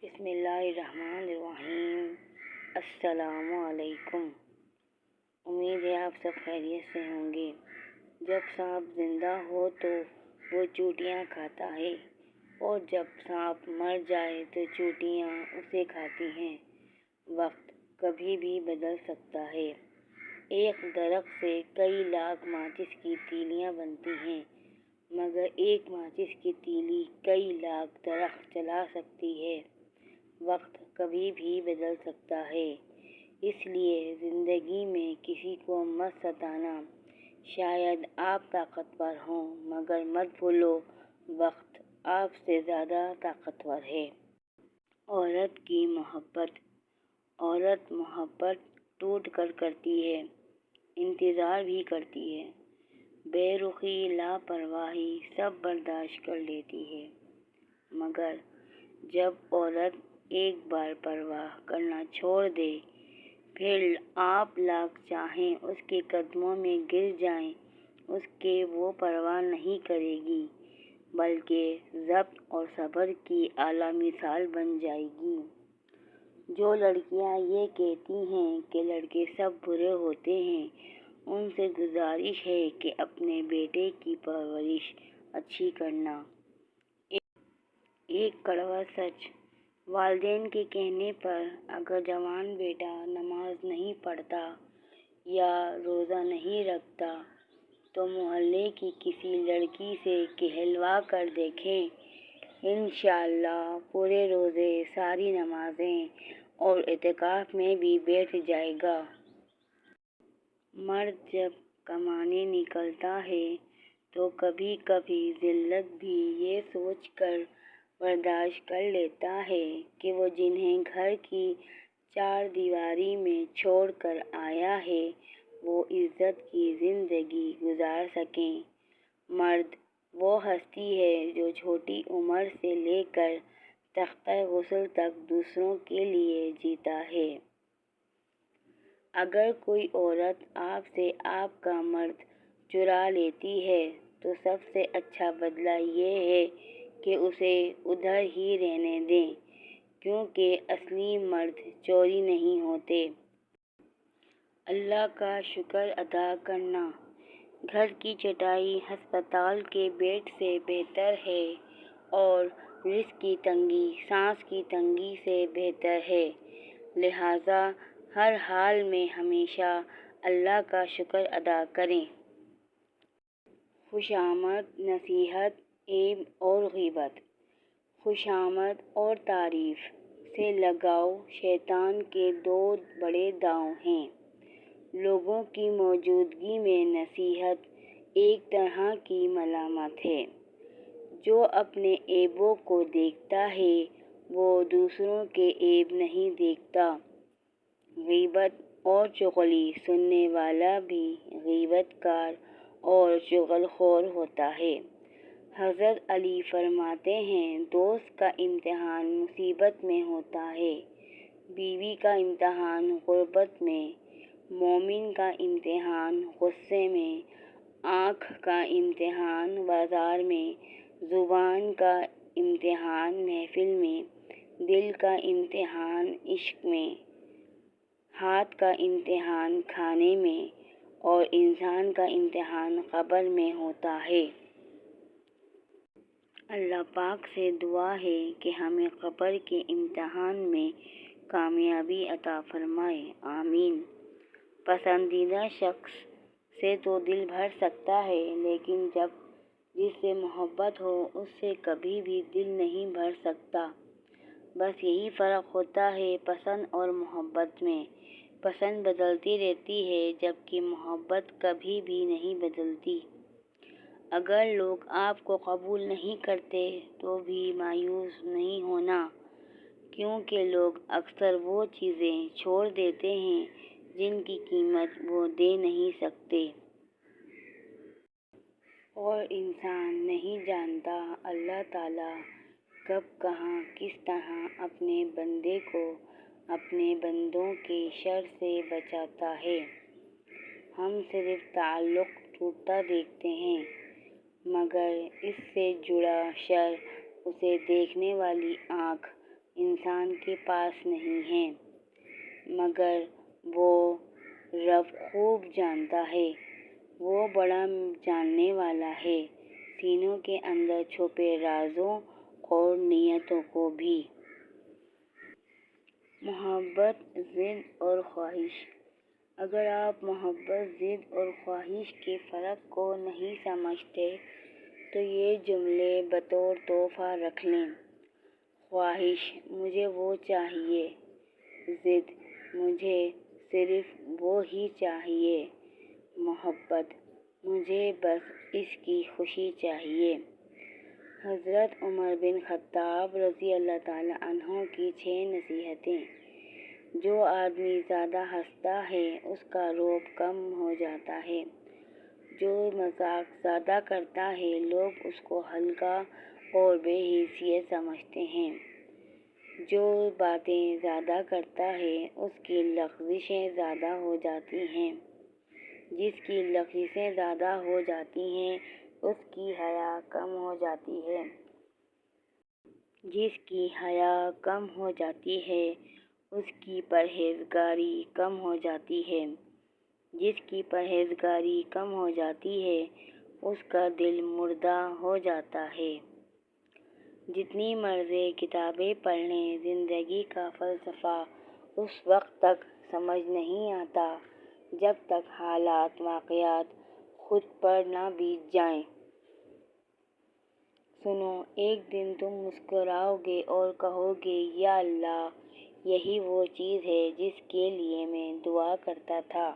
بسم اللہ الرحمن الرحیم۔ السلام علیکم۔ امید ہے آپ سب خیریت سے ہوں گے۔ جب سانپ زندہ ہو تو وہ چوٹیاں کھاتا ہے، اور جب سانپ مر جائے تو چوٹیاں اسے کھاتی ہیں۔ وقت کبھی بھی بدل سکتا ہے۔ ایک درخت سے کئی لاکھ ماچس کی تیلیاں بنتی ہیں، مگر ایک ماچس کی تیلی کئی لاکھ درخت جلا سکتی ہے۔ وقت کبھی بھی بدل سکتا ہے، اس لیے زندگی میں کسی کو مت ستانا۔ شاید آپ طاقتور ہوں، مگر مت بھولو وقت آپ سے زیادہ طاقتور ہے۔ عورت کی محبت۔ عورت محبت ٹوٹ کر کرتی ہے، انتظار بھی کرتی ہے، بے رخی، لاپرواہی سب برداشت کر لیتی ہے، مگر جب عورت ایک بار پرواہ کرنا چھوڑ دے، پھر آپ لاکھ چاہیں اس کے قدموں میں گر جائیں، اس کے وہ پرواہ نہیں کرے گی، بلکہ ضبط اور صبر کی اعلیٰ مثال بن جائے گی۔ جو لڑکیاں یہ کہتی ہیں کہ لڑکے سب برے ہوتے ہیں، ان سے گزارش ہے کہ اپنے بیٹے کی پرورش اچھی کرنا۔ ایک کڑوا سچ۔ والدین کے کہنے پر اگر جوان بیٹا نماز نہیں پڑھتا یا روزہ نہیں رکھتا تو محلے کی کسی لڑکی سے کہلوا کر دیکھیں، انشاءاللہ پورے روزے، ساری نمازیں اور اعتکاف میں بھی بیٹھ جائے گا۔ مرد جب کمانے نکلتا ہے تو کبھی کبھی ذلت بھی یہ سوچ کر برداشت کر لیتا ہے کہ وہ جنہیں گھر کی چار دیواری میں چھوڑ کر آیا ہے وہ عزت کی زندگی گزار سکیں۔ مرد وہ ہستی ہے جو چھوٹی عمر سے لے کر تختہ غسل تک دوسروں کے لیے جیتا ہے۔ اگر کوئی عورت آپ سے آپ کا مرد چرا لیتی ہے تو سب سے اچھا بدلہ یہ ہے کہ اسے ادھر ہی رہنے دیں، کیونکہ اصلی مرد چوری نہیں ہوتے۔ اللہ کا شکر ادا کرنا۔ گھر کی چٹائی ہسپتال کے بیڈ سے بہتر ہے، اور رزق کی تنگی سانس کی تنگی سے بہتر ہے، لہٰذا ہر حال میں ہمیشہ اللہ کا شکر ادا کریں۔ خوشامد، نصیحت، عیب اور غیبت۔ خوشامد اور تعریف سے لگاؤ شیطان کے دو بڑے داؤں ہیں۔ لوگوں کی موجودگی میں نصیحت ایک طرح کی ملامت ہے۔ جو اپنے عیبوں کو دیکھتا ہے وہ دوسروں کے عیب نہیں دیکھتا۔ غیبت اور چغلی سننے والا بھی غیبت کار اور چغل خور ہوتا ہے۔ حضرت علی فرماتے ہیں، دوست کا امتحان مصیبت میں ہوتا ہے، بیوی کا امتحان غربت میں، مومن کا امتحان غصے میں، آنکھ کا امتحان بازار میں، زبان کا امتحان محفل میں، دل کا امتحان عشق میں، ہاتھ کا امتحان کھانے میں، اور انسان کا امتحان قبر میں ہوتا ہے۔ اللہ پاک سے دعا ہے کہ ہمیں قبر کے امتحان میں کامیابی عطا فرمائے، آمین۔ پسندیدہ شخص سے تو دل بھر سکتا ہے، لیکن جس سے محبت ہو اس سے کبھی بھی دل نہیں بھر سکتا۔ بس یہی فرق ہوتا ہے پسند اور محبت میں۔ پسند بدلتی رہتی ہے جبکہ محبت کبھی بھی نہیں بدلتی۔ اگر لوگ آپ کو قبول نہیں کرتے تو بھی مایوس نہیں ہونا، کیونکہ لوگ اکثر وہ چیزیں چھوڑ دیتے ہیں جن کی قیمت وہ دے نہیں سکتے۔ اور انسان نہیں جانتا اللہ تعالیٰ کب کہاں کس طرح اپنے بندے کو اپنے بندوں کے شر سے بچاتا ہے۔ ہم صرف تعلق ٹوٹتا دیکھتے ہیں، مگر اس سے جڑا شر اسے دیکھنے والی آنکھ انسان کے پاس نہیں ہیں، مگر وہ رب خوب جانتا ہے، وہ بڑا جاننے والا ہے، سینوں کے اندر چھپے رازوں اور نیتوں کو بھی۔ محبت، ضد اور خواہش۔ اگر آپ محبت، ضد اور خواہش کے فرق کو نہیں سمجھتے تو یہ جملے بطور تحفہ رکھ لیں۔ خواہش، مجھے وہ چاہیے۔ ضد، مجھے صرف وہ ہی چاہیے۔ محبت، مجھے بس اس کی خوشی چاہیے۔ حضرت عمر بن خطاب رضی اللہ تعالیٰ عنہ کی 6 نصیحتیں۔ جو آدمی زیادہ ہنستا ہے اس کا رعب کم ہو جاتا ہے۔ جو مذاق زیادہ کرتا ہے لوگ اس کو ہلکا اور بے حیثیت سمجھتے ہیں۔ جو باتیں زیادہ کرتا ہے اس کی لغزشیں زیادہ ہو جاتی ہیں۔ جس کی لغزشیں زیادہ ہو جاتی ہیں اس کی حیا کم ہو جاتی ہے۔ جس کی حیا کم ہو جاتی ہے اس کی پرہیزگاری کم ہو جاتی ہے۔ جس کی پرہیزگاری کم ہو جاتی ہے اس کا دل مردہ ہو جاتا ہے۔ جتنی مرضی کتابیں پڑھ لیں، زندگی کا فلسفہ اس وقت تک سمجھ نہیں آتا جب تک حالات، واقعات خود پر نہ بیت جائیں۔ سنو، ایک دن تم مسکراؤ گے اور کہو گے، یا اللہ، یہی وہ چیز ہے جس کے لیے میں دعا کرتا تھا۔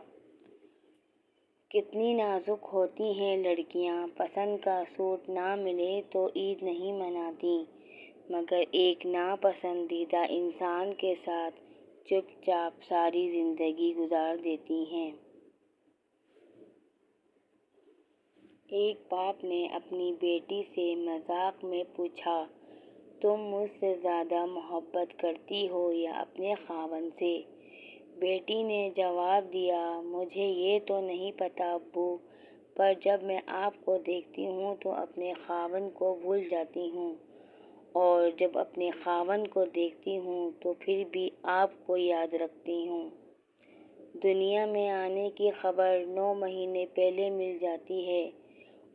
کتنی نازک ہوتی ہیں لڑکیاں، پسند کا سوٹ نہ ملے تو عید نہیں مناتی، مگر ایک ناپسندیدہ انسان کے ساتھ چپ چاپ ساری زندگی گزار دیتی ہیں۔ ایک باپ نے اپنی بیٹی سے مذاق میں پوچھا، تم مجھ سے زیادہ محبت کرتی ہو یا اپنے خاوند سے؟ بیٹی نے جواب دیا، مجھے یہ تو نہیں پتا ابو، پر جب میں آپ کو دیکھتی ہوں تو اپنے خاوند کو بھول جاتی ہوں، اور جب اپنے خاوند کو دیکھتی ہوں تو پھر بھی آپ کو یاد رکھتی ہوں۔ دنیا میں آنے کی خبر 9 مہینے پہلے مل جاتی ہے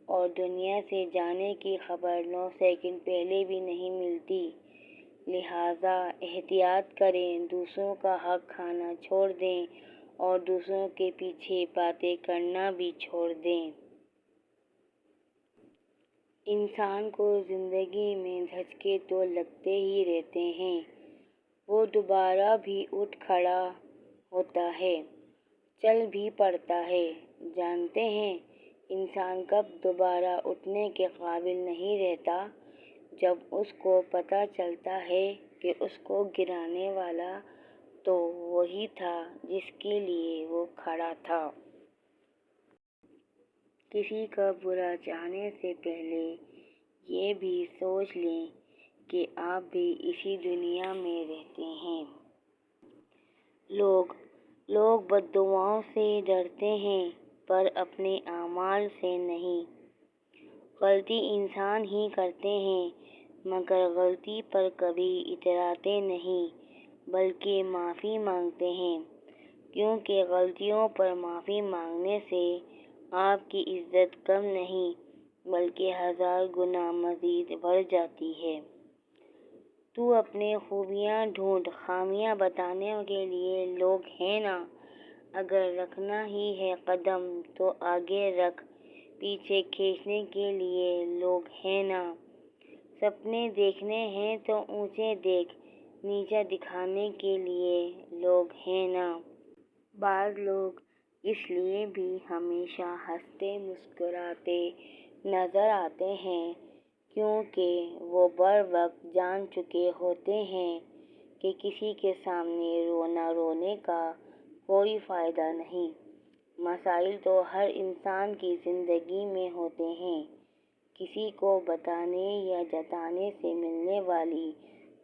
اور دنیا سے جانے کی خبر 9 سیکنڈ پہلے بھی نہیں ملتی، لہٰذا احتیاط کریں، دوسروں کا حق کھانا چھوڑ دیں اور دوسروں کے پیچھے باتیں کرنا بھی چھوڑ دیں۔ انسان کو زندگی میں دھچکے تو لگتے ہی رہتے ہیں، وہ دوبارہ بھی اٹھ کھڑا ہوتا ہے، چل بھی پڑتا ہے۔ جانتے ہیں انسان کب دوبارہ اٹھنے کے قابل نہیں رہتا؟ جب اس کو پتہ چلتا ہے کہ اس کو گرانے والا تو وہی تھا جس کے لیے وہ کھڑا تھا۔ کسی کا برا چاہنے سے پہلے یہ بھی سوچ لیں کہ آپ بھی اسی دنیا میں رہتے ہیں۔ لوگ بددعاؤں سے ڈرتے ہیں پر اپنے اعمال سے نہیں۔ غلطی انسان ہی کرتے ہیں مگر غلطی پر کبھی اتراتے نہیں بلکہ معافی مانگتے ہیں، کیونکہ غلطیوں پر معافی مانگنے سے آپ کی عزت کم نہیں بلکہ 1000 گنا مزید بڑھ جاتی ہے۔ تو اپنی خوبیاں ڈھونڈ، خامیاں بتانے کے لیے لوگ ہیں نا، اگر رکھنا ہی ہے قدم تو آگے رکھ، پیچھے کھینچنے کے لیے لوگ ہیں نا، سپنے دیکھنے ہیں تو اونچے دیکھ، نیچا دکھانے کے لیے لوگ ہیں نا۔ بعض لوگ اس لیے بھی ہمیشہ ہنستے مسکراتے نظر آتے ہیں کیونکہ وہ بروقت جان چکے ہوتے ہیں کہ کسی کے سامنے رونے کا کوئی فائدہ نہیں۔ مسائل تو ہر انسان کی زندگی میں ہوتے ہیں، کسی کو بتانے یا جتانے سے ملنے والی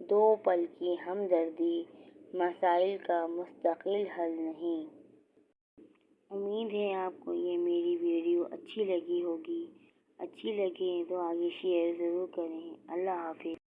2 پل کی ہمدردی مسائل کا مستقل حل نہیں۔ امید ہے آپ کو یہ میری ویڈیو اچھی لگی ہوگی، اچھی لگے تو آگے شیئر ضرور کریں۔ اللہ حافظ۔